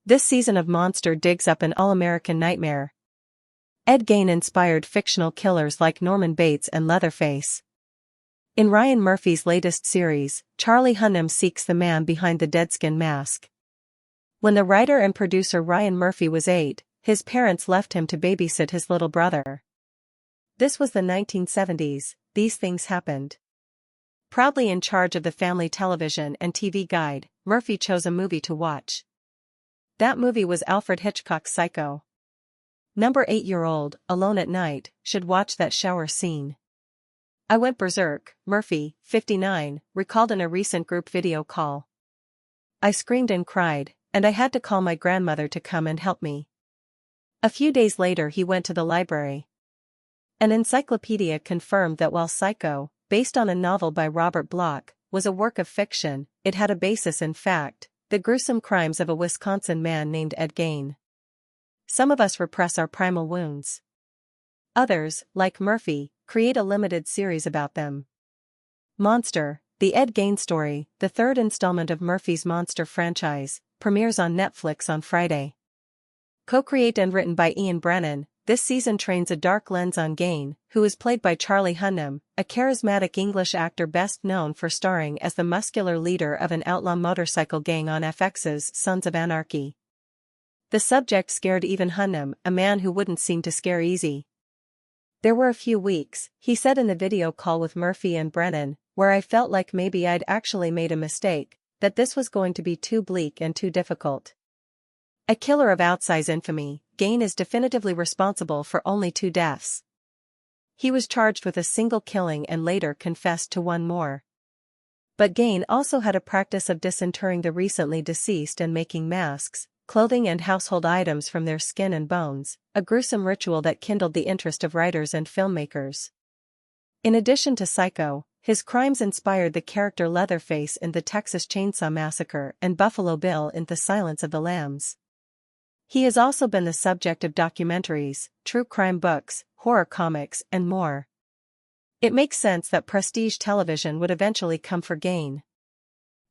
This season of Monster digs up an all-American nightmare. Ed Gein inspired fictional killers like Norman Bates and Leatherface. In Ryan Murphy's latest series, Charlie Hunnam seeks the man behind the deadskin mask. When the writer and producer Ryan Murphy was 8, his parents left him to babysit his little brother. This was the 1970s, these things happened. Proudly in charge of the family television and TV guide, Murphy chose a movie to watch. That movie was Alfred Hitchcock's Psycho. Number 8-year-old, alone at night, should watch that shower scene. I went berserk, Murphy, 59, recalled in a recent group video call. I screamed and cried, and I had to call my grandmother to come and help me. A few days later he went to the library. An encyclopedia confirmed that while Psycho, based on a novel by Robert Bloch, was a work of fiction, it had a basis in fact, the gruesome crimes of a Wisconsin man named Ed Gein. Some of us repress our primal wounds. Others, like Murphy, create a limited series about them. Monster, the Ed Gein story, the third installment of Murphy's Monster franchise, premieres on Netflix on Friday. Co-created and written by Ian Brennan, this season trains a dark lens on Gein, who is played by Charlie Hunnam, a charismatic English actor best known for starring as the muscular leader of an outlaw motorcycle gang on FX's Sons of Anarchy. The subject scared even Hunnam, a man who wouldn't seem to scare easy. There were a few weeks, he said in the video call with Murphy and Brennan, where I felt like maybe I'd actually made a mistake, that this was going to be too bleak and too difficult. A killer of outsized infamy, Gein is definitively responsible for only 2 deaths. He was charged with a single killing and later confessed to one more. But Gein also had a practice of disinterring the recently deceased and making masks, clothing and household items from their skin and bones, a gruesome ritual that kindled the interest of writers and filmmakers. In addition to Psycho, his crimes inspired the character Leatherface in the Texas Chainsaw Massacre and Buffalo Bill in The Silence of the Lambs. He has also been the subject of documentaries, true crime books, horror comics, and more. It makes sense that prestige television would eventually come for Gein.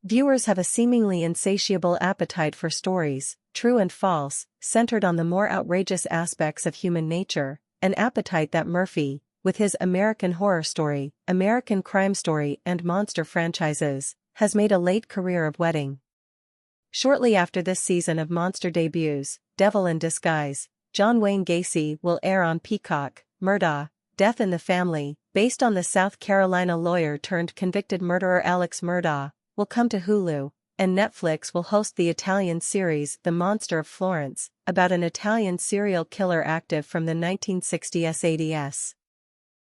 Viewers have a seemingly insatiable appetite for stories, true and false, centered on the more outrageous aspects of human nature, an appetite that Murphy, with his American Horror Story, American Crime Story and Monster franchises, has made a late career of wedding. Shortly after this season of Monster debuts, Devil in Disguise, John Wayne Gacy will air on Peacock. Murdaugh, Death in the Family, based on the South Carolina lawyer-turned-convicted murderer Alex Murdaugh, will come to Hulu, and Netflix will host the Italian series The Monster of Florence, about an Italian serial killer active from the 1960s ADS.